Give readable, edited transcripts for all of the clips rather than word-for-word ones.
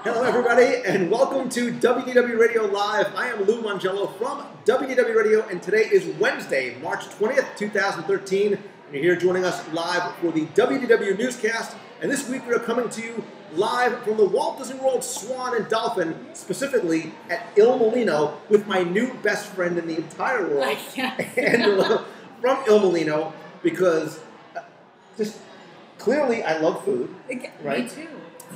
Hello, everybody, and welcome to WDW Radio Live. I am Lou Mongello from WDW Radio, and today is Wednesday, March 20th, 2013. And you're here joining us live for the WDW newscast. And this week we are coming to you live from the Walt Disney World Swan and Dolphin, specifically at Il Molino, with my new best friend in the entire world, Angela, from Il Molino, because just clearly I love food, right? Me too.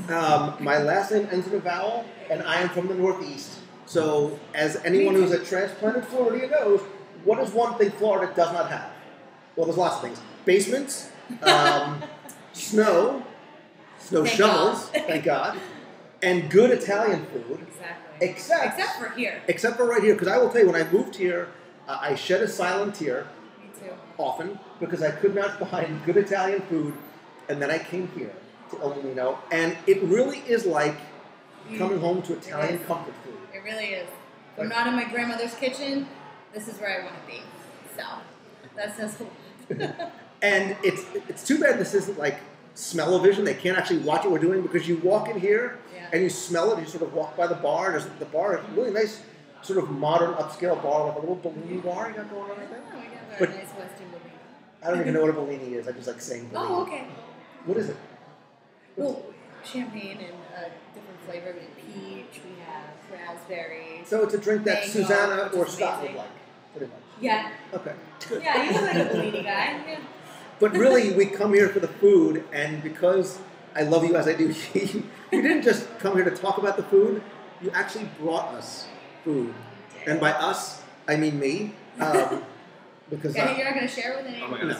My last name ends in a vowel, and I am from the Northeast. So, as anyone who's a transplanted Floridian knows, what is one thing Florida does not have? Well, there's lots of things. Basements, snow shovels, thank God, and good Italian food. Exactly. Except for here. Except for right here, because I will tell you, when I moved here, I shed a silent tear. Me too. Often, because I could not find good Italian food, and then I came here to Il Molino, and it really is like coming home to Italian comfort food. It really is. If I'm not in my grandmother's kitchen, this is where I want to be. So, that says a lot. And it's too bad this isn't like smell-o-vision. They can't actually watch what we're doing, because you walk in here and you smell it. You sort of walk by the bar. The bar is a really nice, sort of modern, upscale bar, like a little Bellini bar you got going on right there. Oh, we got a nice Western Bellini. I don't even know what a Bellini is. I just like saying Bellini. Oh, okay. What is it? Well, champagne and different flavor. We have peach, we have raspberry. So it's a drink that mango, Susanna or which is Scott would amazing. like, pretty much. Yeah. Okay, good. Yeah, he's like a Bellini guy. Yeah. But really, we come here for the food, and because I love you as I do, you didn't just come here to talk about the food. You actually brought us food. And by us, I mean me. Because You're not going to share with anyone?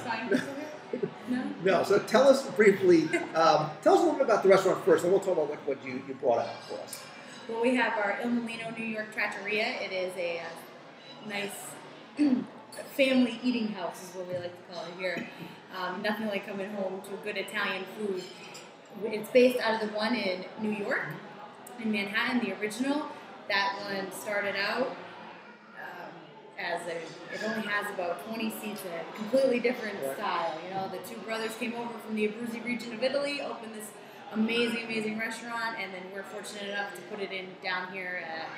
No. So tell us briefly, tell us a little bit about the restaurant first, and we'll talk about what you brought out for us. Well, we have our Il Molino, New York Trattoria. It is a nice family eating house, is what we like to call it here. Nothing like coming home to good Italian food. It's based out of the one in New York, in Manhattan, the original. That one started out it only has about 20 seats in it, completely different style. You know, the two brothers came over from the Abruzzi region of Italy, opened this amazing restaurant, and then we're fortunate enough to put it in down here at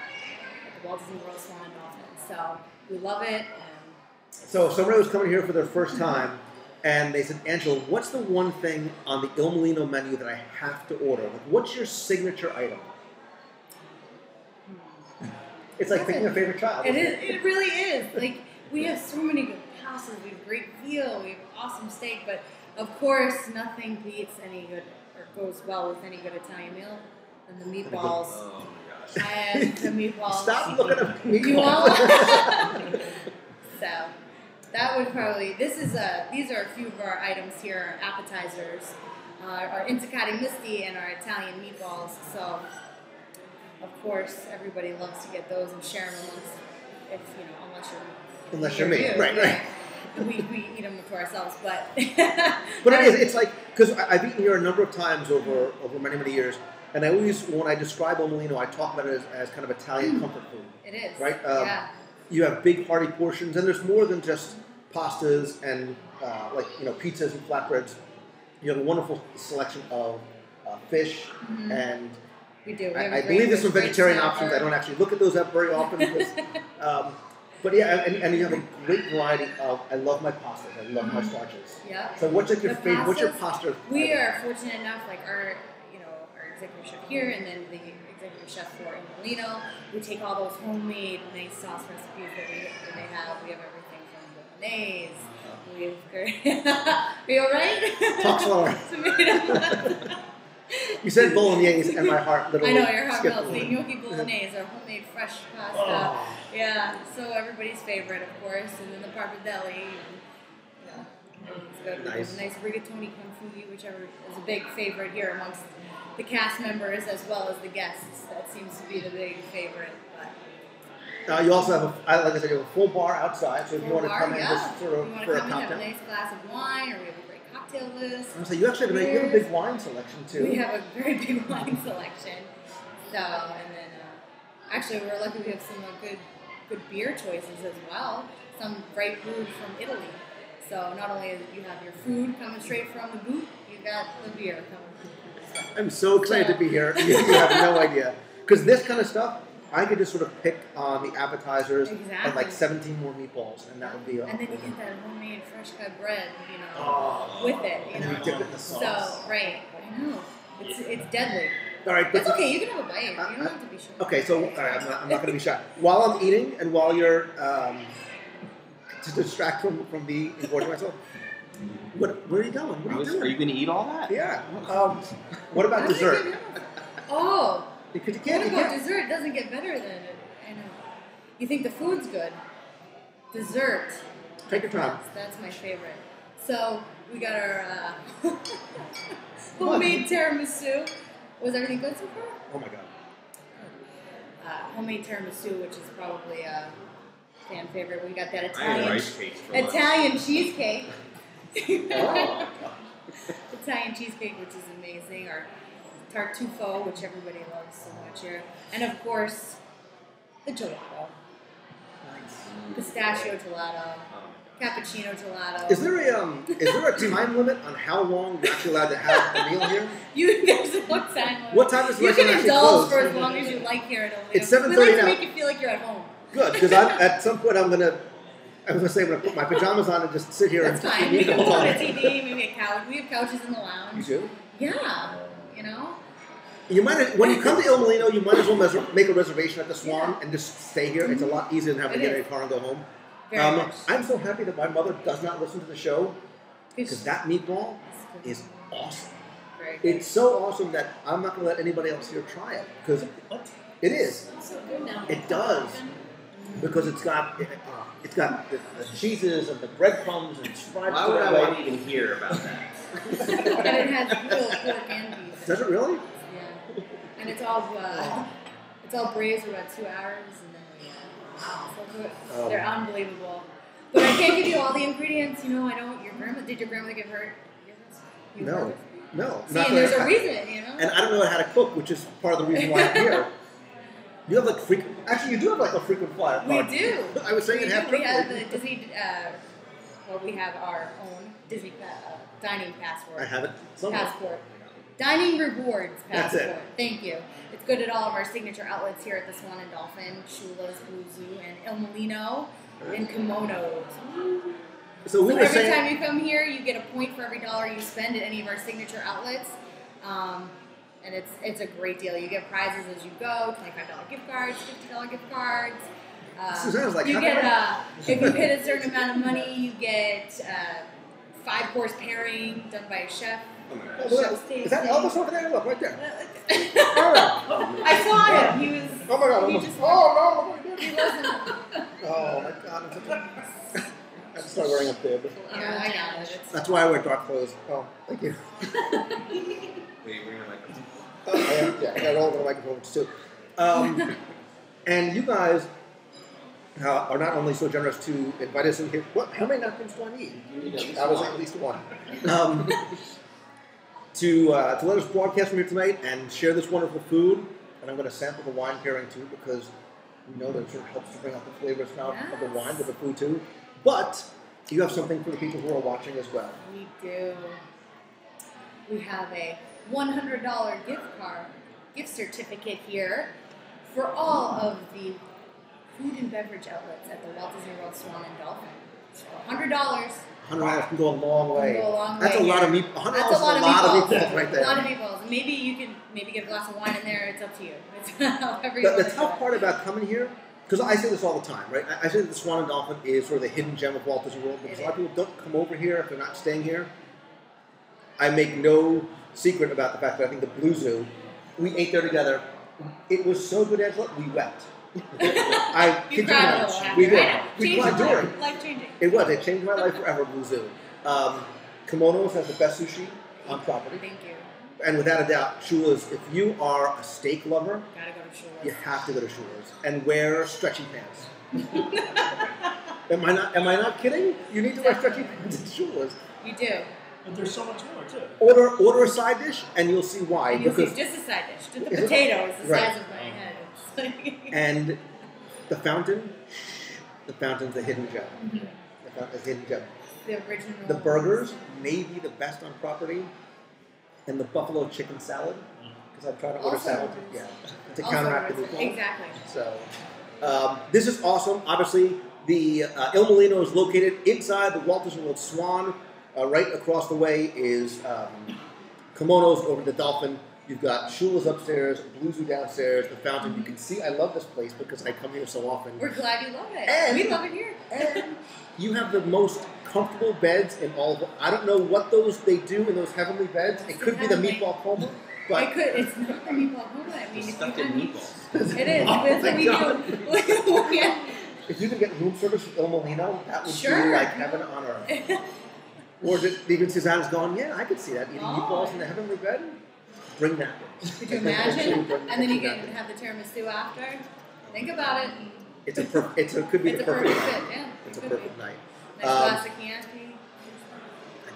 the Walt Disney World Swan and Dolphin. So we love it. So somebody was coming here for their first time, and they said, Angela, what's the one thing on the Il Molino menu that I have to order? Like, what's your signature item? It's like picking a favorite child. It is. It really is. Like, we have so many good pastas. We have great veal. We have awesome steak. But, of course, nothing beats any good or goes well with any good Italian meal than the meatballs. Oh, my gosh. And the meatballs. Stop looking at meatballs. You won't? So, that would probably... These are a few of our items here, our appetizers, our Inticati Misti, and our Italian meatballs. So... Of course, everybody loves to get those and share them unless you're me. Right. We eat them to ourselves, but... But it's like, because I've eaten here a number of times over many years, and I always, when I describe Il Molino, I talk about it as kind of Italian comfort food. It is. Right? Yeah. You have big hearty portions, and there's more than just pastas and pizzas and flatbreads. You have a wonderful selection of fish and... We do. I believe there's some vegetarian options. I don't actually look at those up very often. Because, but yeah, and you have a great variety of. I love my pastas. I love my starches. Yeah. So what's like your favorite? What's your pasta? We are fortunate enough, like our executive chef here, and then the executive chef for Il Molino. We take all those homemade nice sauce recipes that they have. We have everything from bolognese. We have Are you all right? Talk slower. You said bolognese, and my heart literally. I know, your heart skipped melts. The gnocchi bolognese, our homemade fresh pasta. Oh. Yeah, so everybody's favorite, of course, and then the pappardelle. Everything's good. Nice. There's a nice rigatoni confughi, whichever is a big favorite here amongst the cast members as well as the guests. That seems to be the big favorite. You also have, like I said, you have a full bar outside, so if you want to come in just sort of for a cocktail. Have a nice glass of wine, or we have a great cocktail list. So you actually have a big wine selection too. We have a very big wine selection. So, and then actually we're lucky we have some good beer choices as well. Some right brewed from Italy. So not only do you have your food coming straight from the booth, you've got the beer coming. I'm so excited to be here. You have no idea. Because this kind of stuff, I could just sort of pick on the appetizers and like 17 more meatballs, and that would be. And then you get that homemade fresh cut bread, with it. And then you dip it in the sauce. So right, I know it's deadly. All right, it's okay. You can have a bite. You don't have to be shy. Okay, so all right, I'm not going to be shy. While I'm eating and while you're to distract from me engorging myself. Where are you going? What are you doing? Are you going to eat all that? Yeah. What about dessert? Oh. Because you can't. What about dessert? It doesn't get better than it. I know. You think the food's good. Dessert. Take your time. That's my favorite. So we got our homemade tiramisu. Was everything good so far? Oh my god. Homemade tiramisu, which is probably a fan favorite. We got that Italian cheesecake. Oh. Italian cheesecake, which is amazing. Our tartufo, which everybody loves so much here, and of course, the gelato. Nice. Pistachio gelato. Cappuccino gelato. Is there a time limit on how long you're actually allowed to have a meal here? There's no time limit. What time is the restaurant actually indulge closed? for as long as you like here at Oleo. It's 7:30 We like to now. make you feel like you're at home. Good, because at some point I was gonna say I'm gonna put my pajamas on and just sit here That's and fine. eat We the can whole put on a time. TV, maybe a couch. We have couches in the lounge. You do? Yeah, You when you come to Il Molino, you might as well make a reservation at the Swan and just stay here. It's a lot easier than having to get in a car and go home. Very much. I'm so happy that my mother does not listen to the show because that meatball is awesome. Very good. It's so awesome that I'm not going to let anybody else here try it because it is. It's so good now. It does because it's got the cheeses and the breadcrumbs and it's fried. Why would I want to even hear about that? And it has real pork and beef. Does it really? Yeah. And it's all braised for about 2 hours, and then so good. They're unbelievable. But I can't give you all the ingredients. I don't. Did your grandmother get hurt? No. See, and there's a reason, And I don't know how to cook, which is part of the reason why I'm here. You have actually you do have a frequent flyer card. We do. I was saying it half We have the Disney. We have our own Disney dining passport. I have it somewhere. Passport. Dining rewards passport. That's it. Thank you. It's good at all of our signature outlets here at the Swan and Dolphin, Shula's, Blue Zoo, and Il Molino, and Kimonos. So every time you come here, you get a point for every $1 you spend at any of our signature outlets. And it's a great deal. You get prizes as you go, $25 gift cards, $50 gift cards. Suzanne's like, you get if you hit a certain amount of money, you get 5-course pairing done by a chef. Is that Elvis over there? Look, right there. I saw him. He was. Oh my God! He wasn't. Oh my God! I just started wearing a bib. Yeah, I know. That's why I wear dark clothes. Oh, thank you. Wait, you're wearing a microphone? Yeah, I got all the microphones too. And you guys are not only so generous to invite us in here. How many napkins do I need? I was at least one. To let us broadcast from here tonight and share this wonderful food. And I'm going to sample the wine pairing too because we know that it sort of helps to bring out the flavors now of the wine with the food too. But you have something for the people who are watching as well. We do. We have a $100 gift certificate here for all of the food and beverage outlets at the Walt Disney World Swan and Dolphin. So $100. $100 can go a long way. That's a lot of meat. $100 That's is a lot of meatballs right there. A lot of meatballs. Maybe you can get a glass of wine in there. It's up to you. It's the tough part about coming here, because I say this all the time, right? I say that the Swan and Dolphin is sort of the hidden gem of Walt Disney World because a lot of people don't come over here if they're not staying here. I make no secret about the fact that I think the Blue Zoo, we ate there together. It was so good, Angela, we wept. I kid you not. We did. We cried during. Life changing. It was. It changed my life forever, Blue Zoo. Kimonos has the best sushi on property. Thank you. And without a doubt, Shula's, if you are a steak lover, gotta go to Shula's. You have to go to Shula's and wear stretchy pants. Am I not kidding? You need to wear stretchy pants at Shula's. You do. But there's so much more too. Order a side dish and you'll see why. And you'll see just a side dish. Just the potato is the size of my head. And the fountain's a hidden gem. Mm-hmm. The fountain's a hidden gem. The original. The burgers may be the best on property. and the buffalo chicken salad, because I'm trying to order Also salad. delicious. Yeah, to Also counteract the delicious. meatball. Exactly. So this is awesome. Obviously, the Il Molino is located inside the Walt Disney World Swan. Right across the way is Kimonos over the Dolphin. You've got Shula's upstairs, Blue Zoo downstairs, the fountain. You can see I love this place because I come here so often. We're glad you love it. And- We love it here. And you have the most comfortable beds in all of them. I don't know what they do in those heavenly beds. It could be the meatball coma, but It's not the meatball coma. I mean, if you Stuffed in had, meatballs. it is. Oh That's what my we God. do. Yeah. if you could get room service with Il Molino, that would be Sure. like heaven on earth. Or even Susanna's going, yeah, I could see that. Eating meatballs in the heavenly bed? Bring that. Could you imagine? And then you can have the tiramisu after. Think about it. It could be It's the a perfect perfect fit. night. Yeah. It's a Could perfect be. night. Nice glass of Chianti.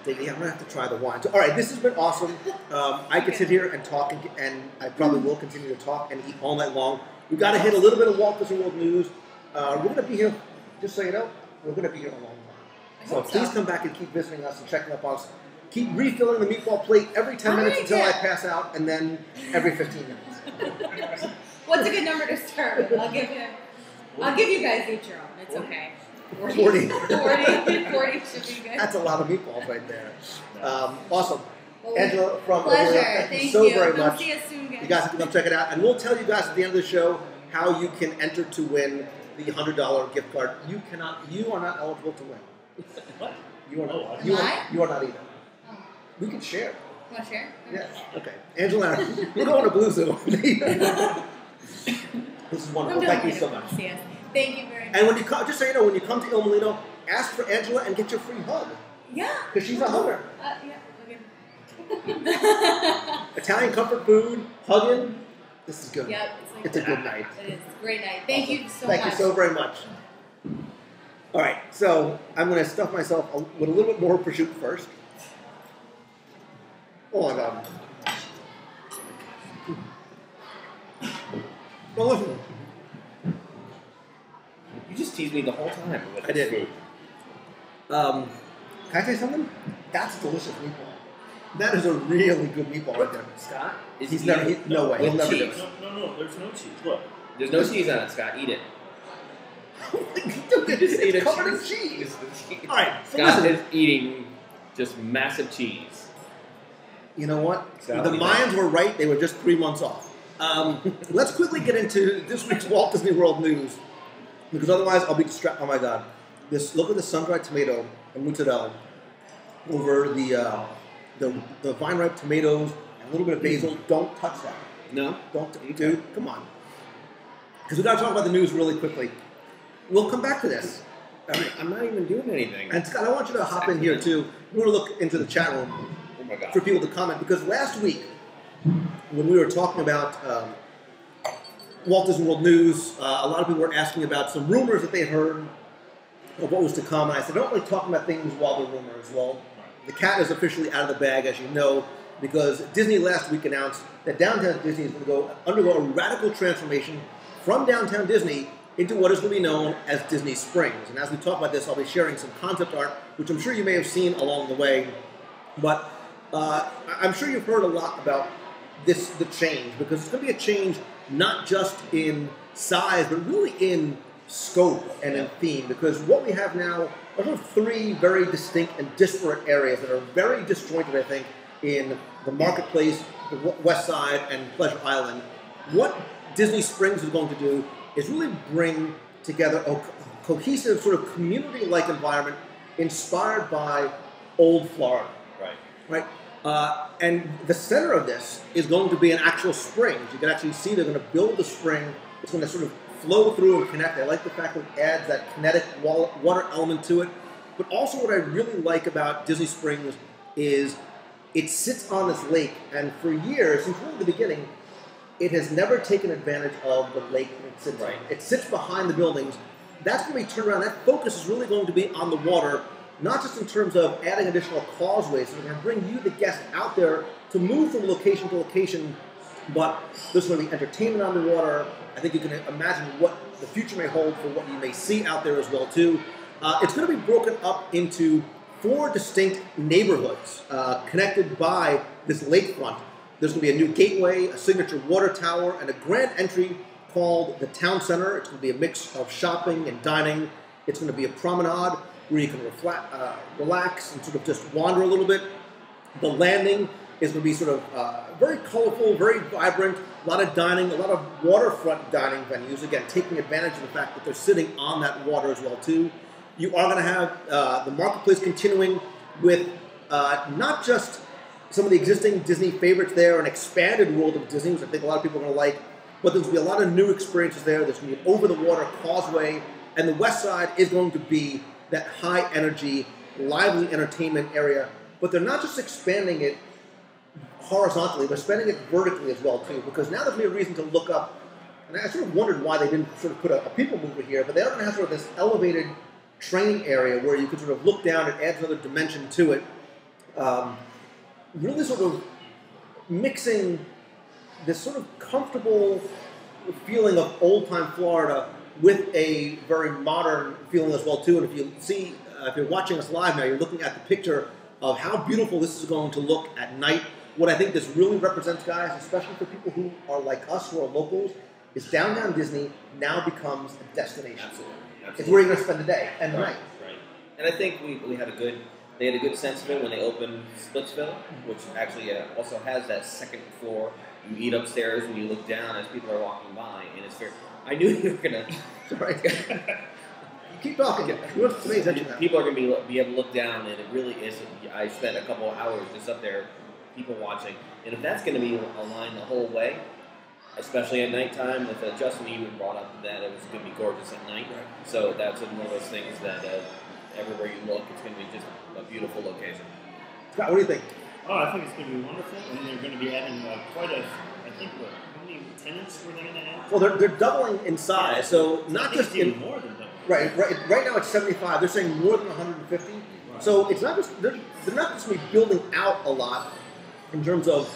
I'm going to have to try the wine. So, all right, this has been awesome. I could sit here and talk, and I probably will continue to talk and eat all night long. We've got to hit a little bit of Walt Disney World news. We're going to be here, just so you know, we're going to be here a long time. So please come back and keep visiting us and checking up on us. Keep refilling the meatball plate every 10 minutes until I pass out, and then every 15 minutes. What's a good number to start with? I'll give you guys each your own. It's okay. 40. 40 should be good. That's a lot of meatballs right there. Awesome. Well, Angela from pleasure. Overlap, thank you Thank so you. very Come much. see us soon, guys. You guys have to come check it out. And we'll tell you guys at the end of the show how you can enter to win the $100 gift card. You are not eligible to win. What? You are not. Am You I? are not either. Oh. We can share. You want to share? Yeah. Okay. Angela, we're going to Blue Zoo. This is wonderful. Thank you so much. See us. Thank you very much. And when you come, just so you know, when you come to Il Molino, ask for Angela and get your free hug. Yeah. Because she's a hugger. Yeah. Okay. Italian comfort food, hugging. This is good. Yep. It's a good night. It is a great night. Thank you so Thank much. you so very much. All right, so I'm going to stuff myself with a little bit more prosciutto first. Oh my God. Well, listen. You just teased me the whole time. With I did. food. Can I tell you something? That's a delicious meatball. That is a really good meatball right there. Scott? He's never, no way, he'll With never do cheese. it. No, there's no cheese. Look. There's no cheese on it, Scott. Eat it. It's covered in cheese. All right, so Scott listen. is eating just massive cheese. You know what? Scott, The what do you Mayans were right. They were just 3 months off. Let's quickly get into this week's Walt Disney World news, because otherwise I'll be distracted. Oh my God! Look at the sun-dried tomato and mozzarella over the vine-ripe tomatoes and a little bit of basil. Don't touch that. No? Don't, dude. Come on. Because we got to talk about the news really quickly. We'll come back to this. I'm not even doing anything. And Scott, I want you to hop in here too. We're going to look into the chat room Oh my God. for people to comment, because last week when we were talking about Walt Disney World news, a lot of people were asking about some rumors that they heard of what was to come, and I said, don't really talk about things while they're rumors. Well, the cat is officially out of the bag, as you know, because Disney last week announced that Downtown Disney is going to undergo a radical transformation from Downtown Disney into what is going to be known as Disney Springs. And as we talk about this, I'll be sharing some concept art, which I'm sure you may have seen along the way. But I'm sure you've heard a lot about the change, because it's going to be a change not just in size, but really in scope and in theme. Because what we have now are sort of 3 very distinct and disparate areas that are very disjointed, I think, in the marketplace, the West Side, and Pleasure Island. What Disney Springs is going to do is really bring together a cohesive sort of community-like environment inspired by old Florida. Right? And the center of this is going to be an actual spring. You can actually see they're going to build the spring. It's going to sort of flow through and connect. I like the fact that it adds that kinetic water element to it. But also what I really like about Disney Springs is it sits on this lake, and for years, since really the beginning, it has never taken advantage of the lake that it sits on. It sits behind the buildings. That's going to be turned around. That focus is really going to be on the water, not just in terms of adding additional causeways. So we're going to bring you, the guest, out there to move from location to location, but there's going to be entertainment on the water. I think you can imagine what the future may hold for what you may see out there as well, too. It's going to be broken up into 4 distinct neighborhoods connected by this lakefront. There's going to be a new gateway, a signature water tower, and a grand entry called the Town Center. It's going to be a mix of shopping and dining. It's going to be a promenade where you can relax and sort of just wander a little bit. The landing is going to be sort of very colorful, very vibrant, a lot of dining, a lot of waterfront dining venues, again, taking advantage of the fact that they're sitting on that water as well, too. You are going to have the marketplace continuing with not just some of the existing Disney favorites there, an expanded world of Disney, which I think a lot of people are going to like, but there's going to be a lot of new experiences there. There's going to be an over-the-water causeway, and the west side is going to be that high-energy, lively entertainment area, but they're not just expanding it horizontally, they're expanding it vertically as well, too, because now there's going to be a reason to look up, and I sort of wondered why they didn't sort of put a people mover here, but they are going to have sort of this elevated training area where you can sort of look down, it adds another dimension to it. Really sort of mixing this sort of comfortable feeling of old-time Florida with a very modern feeling as well, too. And if you see, if you're watching us live now, you're looking at the picture of how beautiful this is going to look at night. What I think this really represents, guys, especially for people who are like us, who are locals, is downtown Disney now becomes a destination. Absolutely. It's where you're going to spend the day and the night. Right. And I think we had a good. They had a good sense of it when they opened Splitsville, which actually also has that second floor. You eat upstairs and you look down as people are walking by, and it's very. I knew you were gonna. Sorry. Keep talking. You want to pay attention to that. People are gonna be able to look down, and it really is. I spent a couple of hours just up there, people watching, and if that's gonna be a line the whole way, especially at nighttime, if Justin even brought up that it was gonna be gorgeous at night, so that's one of those things that everywhere you look, it's gonna be just a beautiful location. Scott, what do you think? Oh, I think it's going to be wonderful, and they're going to be adding quite a. I think how many tenants were they going to add? Well, they're doubling in size, Yeah, so not I think just it's even more than that. Right now it's 75. They're saying more than 150. Right. So it's not just they're not just going to be building out a lot in terms of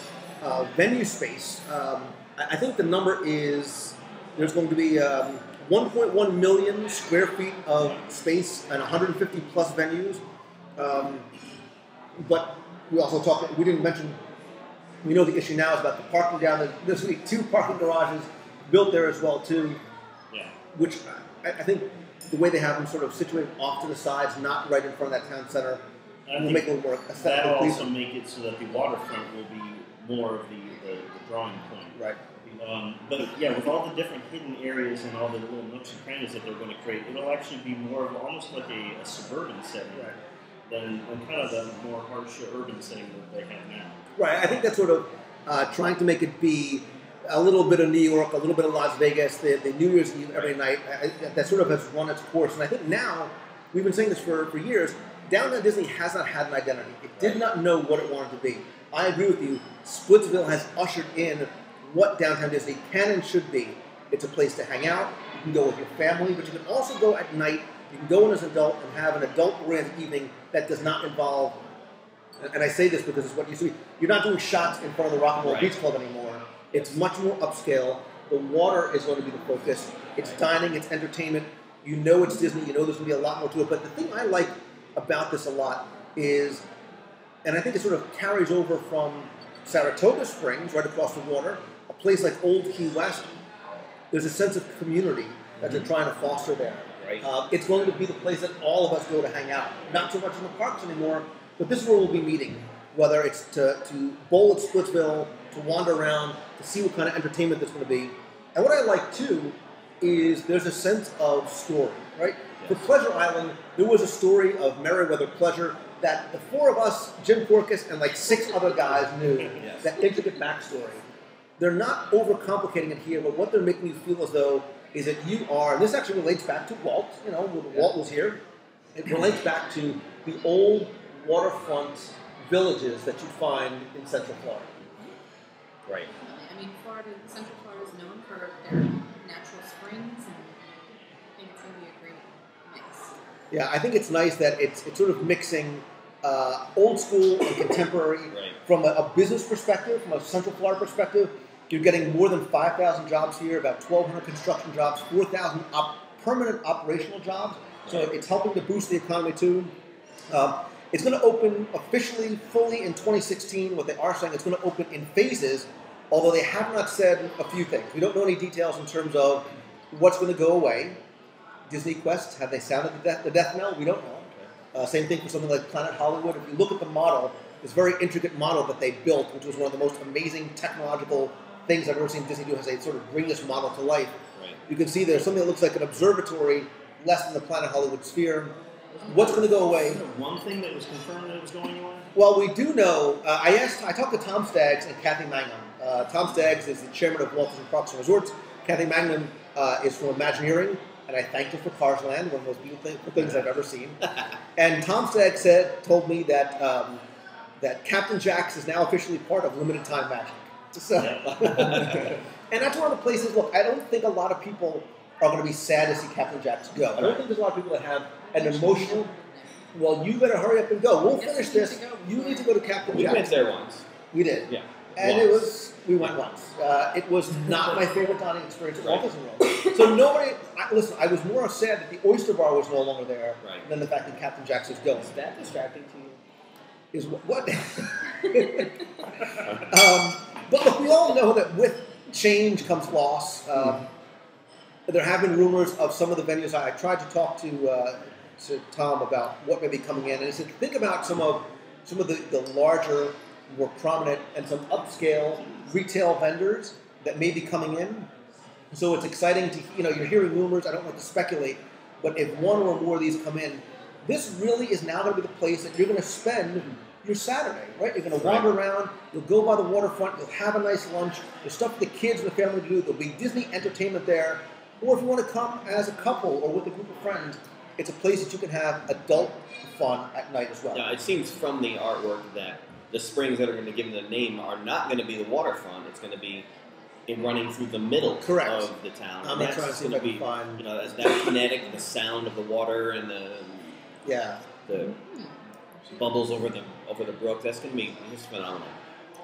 venue space. I think the number is there's going to be 1.1 million square feet of space and 150 plus venues. But we also we didn't mention, we know the issue now is about the parking down there. There's going to be 2 parking garages built there as well, too. Yeah. Which I think the way they have them sort of situated off to the sides, not right in front of that town center, will make it a little more aesthetically that'll also pleasing. make it so that the waterfront will be more of the drawing point. Right. But yeah, with all the different hidden areas and all the little nooks and crannies that they're going to create, it'll actually be more of almost like a suburban setting than kind of the more harsh urban setting that they have now. Right. I think that's sort of trying to make it be a little bit of New York, a little bit of Las Vegas, the New Year's Eve every night. That sort of has run its course. And I think now, we've been saying this for years, Downtown Disney has not had an identity. It did not know what it wanted to be. I agree with you. Splitsville has ushered in what Downtown Disney can and should be. It's a place to hang out. You can go with your family, but you can also go at night. You can go in as an adult and have an adult-oriented evening that does not involve, and I say this because it's what you see, you're not doing shots in front of the Rock and Roll Beach Club anymore. It's much more upscale. The water is going to be the focus. It's dining, it's entertainment. You know it's Disney. You know there's going to be a lot more to it. But the thing I like about this a lot is, and I think it sort of carries over from Saratoga Springs, right across the water, a place like Old Key West, there's a sense of community that they're trying to foster there. Right. It's going to be the place that all of us go to hang out. Not so much in the parks anymore, but this is where we'll be meeting, whether it's to bowl at Splitsville, to wander around, to see what kind of entertainment there's going to be. And what I like, too, is there's a sense of story, right? Yes. For Pleasure Island, there was a story of Merriweather Pleasure that the 4 of us, Jim Corcus, and like 6 other guys knew, Yes. that intricate backstory. They're not overcomplicating it here, but what they're making you feel as though is that you are, and this actually relates back to Walt, you know, when Walt was here, it relates back to the old waterfront villages that you find in Central Florida. Right. I mean, Central Florida is known for their natural springs, and I think it's going to be a great mix. Yeah, I think it's nice that it's sort of mixing old school and contemporary from a business perspective, from a Central Florida perspective. You're getting more than 5,000 jobs here, about 1,200 construction jobs, 4,000 permanent operational jobs. So it's helping to boost the economy too. It's going to open officially, fully in 2016. What they are saying, it's going to open in phases, although they have not said a few things. We don't know any details in terms of what's going to go away. Disney Quest, have they sounded the death knell? We don't know. Same thing for something like Planet Hollywood. If you look at the model, this very intricate model that they built, which was one of the most amazing technological things I've ever seen Disney do, as they sort of bring this model to life. Right. You can see there's something that looks like an observatory less than the Planet Hollywood sphere. What's going to go away? Isn't there one thing that was confirmed that it was going away? Well, we do know. I talked to Tom Staggs and Kathy Mangum. Tom Staggs is the chairman of Walt Disney Parks and Resorts. Kathy Mangum is from Imagineering, and I thanked her for Cars Land, one of the most beautiful things I've ever seen. And Tom Staggs told me that that Captain Jack's is now officially part of Limited Time Magic. So, and that's one of the places. Look, I don't think a lot of people are going to be sad to see Captain Jack's go. I don't think there's a lot of people that have an emotional. Well, you better hurry up and go. We'll finish this. You need to go to Captain Jack's. We went there once. We did. Yeah. And we went once. It was not my favorite dining experience at Walt Disney World. So nobody, listen, I was more sad that the Oyster Bar was no longer there than the fact that Captain Jack's is going. Is that distracting to you? Is what? But look, we all know that with change comes loss. There have been rumors of some of the venues. I tried to talk to Tom about what may be coming in, and he said, think about some of the larger, more prominent, and some upscale retail vendors that may be coming in. So it's exciting to, you're hearing rumors. I don't want to speculate, but if one or more of these come in, this really is now going to be the place that you're going to spend your Saturday, right? You're going to wander around, you'll go by the waterfront, you'll have a nice lunch, there's stuff for the kids and the family to do, there'll be Disney entertainment there, or if you want to come as a couple or with a group of friends, it's a place that you can have adult fun at night as well. Yeah, it seems from the artwork that the springs that are going to give them the name are not going to be the waterfront, it's going to be running through the middle of the town. I'm not trying to see if I can find... as that kinetic, the sound of the water and the bubbles over the brook, that's going to be just phenomenal.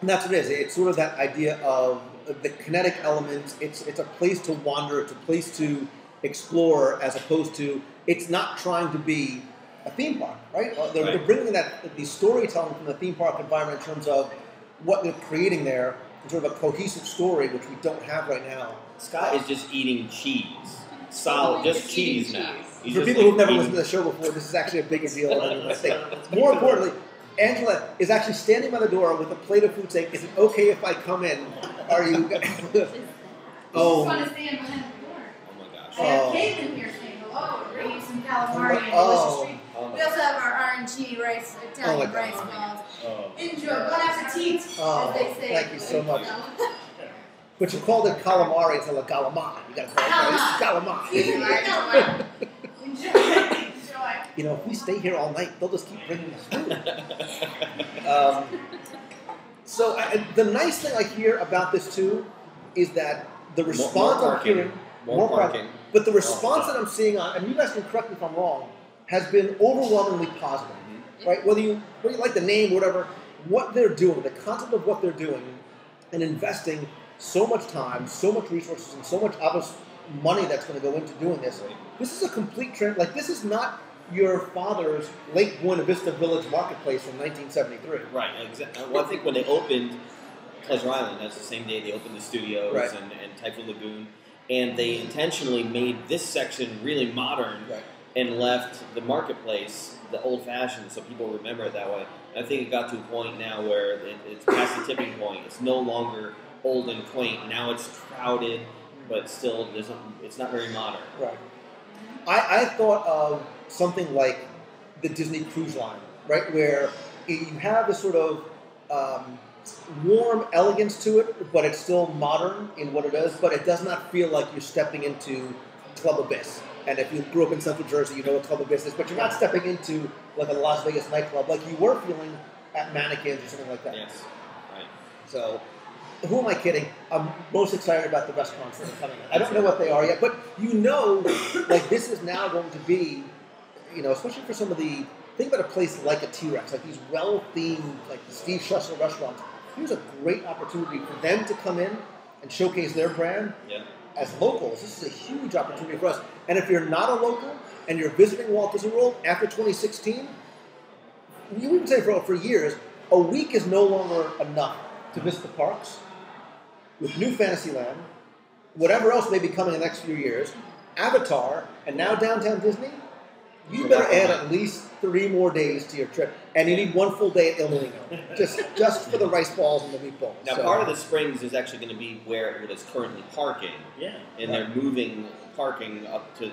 And that's what it is. It's sort of that idea of the kinetic elements. It's a place to wander. It's a place to explore, as opposed to it's not trying to be a theme park, right? They're bringing the storytelling from the theme park environment in terms of what they're creating there, in sort of a cohesive story, which we don't have right now. Scott is just eating cheese. Solid, just cheese now. For people who've never listened to the show before, this is actually a bigger deal than anyone thinks. More importantly, Angela is actually standing by the door with a plate of food saying, is it okay if I come in? Are you... Oh. I just want to stand behind the door. Oh my gosh. I have Caitlin here saying hello. We're eating some calamari and delicious treat. We also have our arancini rice, Italian rice balls. Enjoy. Bon appetit, as they say. Thank you so much. But you called it calamari instead of calamari. You got to call it calamari. Enjoy. If we stay here all night, they'll just keep bringing us food. So the nice thing I hear about this too is that the response I'm hearing, more parking, but the response that I'm seeing and you guys can correct me if I'm wrong, has been overwhelmingly positive, right? Whether you like the name or whatever, what they're doing, the concept of what they're doing, and investing so much time, so much resources, and so much obvious money that's going to go into doing this. This is a complete trend. Like, this is not your father's Lake Buena Vista Village Marketplace from 1973. Right. Exactly. Well, I think when they opened Pleasure Island, that's the same day they opened the studios and Typhoon Lagoon, and they intentionally made this section really modern and left the marketplace the old-fashioned, so people remember it that way. And I think it got to a point now where it's past the tipping point. It's no longer old and quaint. Now it's crowded, but still it's not very modern. Right. I thought of something like the Disney Cruise Line, right, where you have this sort of warm elegance to it, but it's still modern in what it is, but it does not feel like you're stepping into Club Abyss. And if you grew up in Central Jersey, you know what Club Abyss is, but you're not stepping into like a Las Vegas nightclub like you were feeling at Mannequins or something like that. Yes, right. So, who am I kidding? I'm most excited about the restaurants that are coming in. I don't know what they are yet, but like this is now going to be, especially for some of the, think about a place like a T-Rex, like these well-themed, like the Steve Schussler restaurants. Here's a great opportunity for them to come in and showcase their brand as locals. This is a huge opportunity for us. And if you're not a local and you're visiting Walt Disney World after 2016, we've been saying for years, a week is no longer enough to visit the parks. With New Fantasyland, whatever else may be coming in the next few years, Avatar, and now Downtown Disney, you better add at least 3 more days to your trip. And you need 1 full day at Il Molino, just for the rice balls and the meatballs. Now, part of the Springs is actually going to be where it is currently parking. Yeah. And they're moving parking up to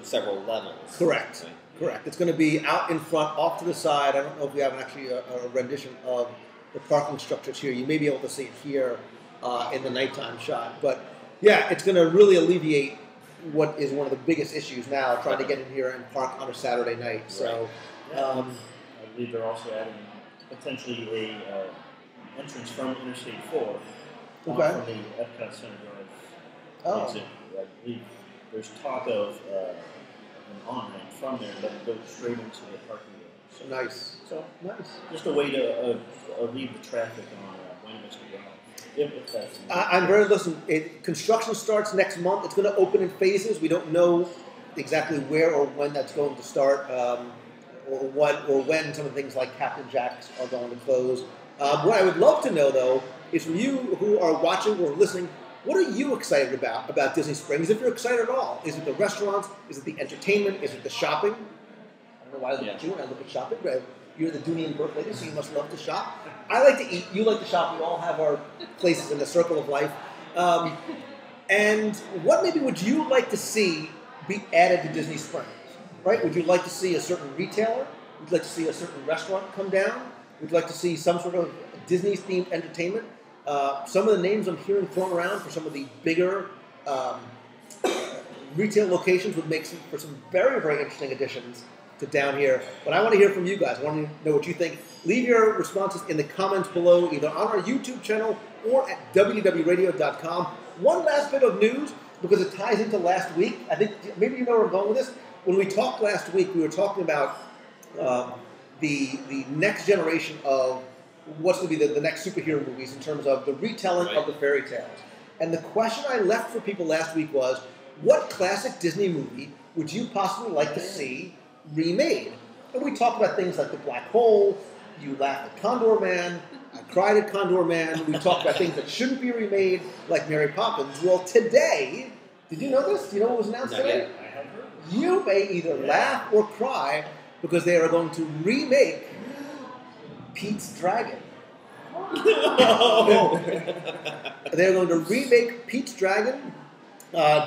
several levels. Correct. Right. Correct. It's going to be out in front, off to the side. I don't know if we have actually a rendition of the parking structures here. You may be able to see it here in the nighttime shot. But yeah, it's going to really alleviate what is one of the biggest issues now, trying to get in here and park on a Saturday night. Right. So, I believe they're also adding potentially a entrance from Interstate 4 from the Epcot Center Drive exit. I believe there's talk of an on-ramp from there that goes straight into the parking lot. So nice. So nice. Just a way to relieve the traffic on Buena Vista Drive. If that's I'm very listen. Construction starts next month. It's going to open in phases. We don't know exactly where or when that's going to start, or when some of the things like Captain Jack's are going to close. What I would love to know, though, is from you who are watching or listening, what are you excited about Disney Springs? If you're excited at all, is it the restaurants? Is it the entertainment? Is it the shopping? I don't know why I look at you when I look at shopping, but you're the Dooney and Burke lady, so you must love to shop. I like to eat. You like to shop. We all have our places in the circle of life. And what maybe would you like to see be added to Disney Springs? Right? Would you like to see a certain retailer? Would you like to see a certain restaurant come down? Would you like to see some sort of Disney-themed entertainment? Some of the names I'm hearing thrown around for some of the bigger retail locations would make for some very, very interesting additions to down here. But I want to hear from you guys. I want to know what you think. Leave your responses in the comments below, either on our YouTube channel or at WDWRadio.com. One last bit of news, because it ties into last week. I think maybe you know where I'm going with this. When we talked last week, we were talking about the next generation of what's going to be the next superhero movies in terms of the retelling of the fairy tales. And the question I left for people last week was, what classic Disney movie would you possibly like to see remade? And we talked about things like The Black Hole, you laughed at Condor Man, I cried at Condor Man, we talked about things that shouldn't be remade, like Mary Poppins. Well, today, did you know this? Do you know what was announced today? I have heard. You may either laugh or cry, because they are going to remake Pete's Dragon. They're going to remake Pete's Dragon.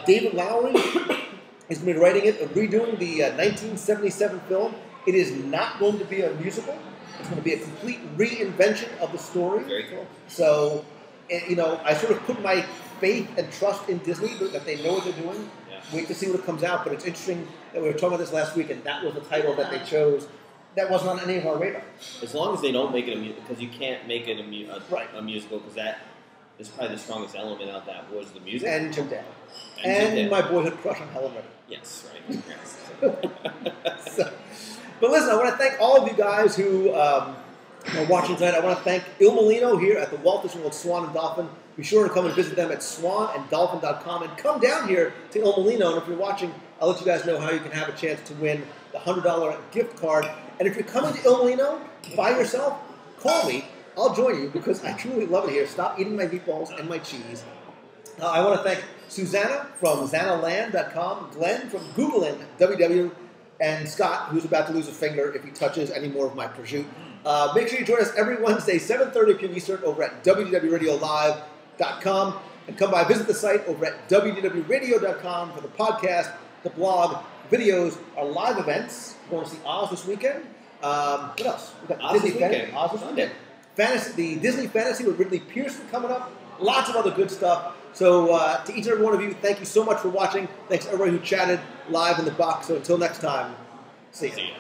David Lowery is going to be writing it and redoing the 1977 film. It is not going to be a musical. It's going to be a complete reinvention of the story. Very cool. So, I sort of put my faith and trust in Disney that they know what they're doing. Yeah. Wait to see what comes out. But it's interesting that we were talking about this last week, and that was the title that they chose. That wasn't on any of our radar. As long as they don't make it a musical, because you can't make it a musical, because that is probably the strongest element of that was the music. And Jim Dale. And Jim Dale. My boyhood crush on Helen Reddy. Yes, right. Yes. But listen, I want to thank all of you guys who are watching tonight. I want to thank Il Molino here at the Walt Disney World Swan and Dolphin. Be sure to come and visit them at swananddolphin.com and come down here to Il Molino. And if you're watching, I'll let you guys know how you can have a chance to win the $100 gift card. And if you're coming to Il Molino by yourself, call me. I'll join you because I truly love it here. Stop eating my meatballs and my cheese. I want to thank Susanna from Zanaland.com, Glenn from Googling WW, and Scott, who's about to lose a finger if he touches any more of my prosciutto. Make sure you join us every Wednesday, 7:30 p.m. Eastern, over at WDWRadioLive.com. And come by, visit the site over at WDWRadio.com for the podcast, the blog, videos, our live events. We're going to see Oz this weekend. What else? We've got Oz Disney this weekend. Oz this weekend. The Disney Fantasy with Ridley Pearson coming up. Lots of other good stuff. So to each and every one of you, thank you so much for watching. Thanks to everybody who chatted live in the box. So until next time, see you.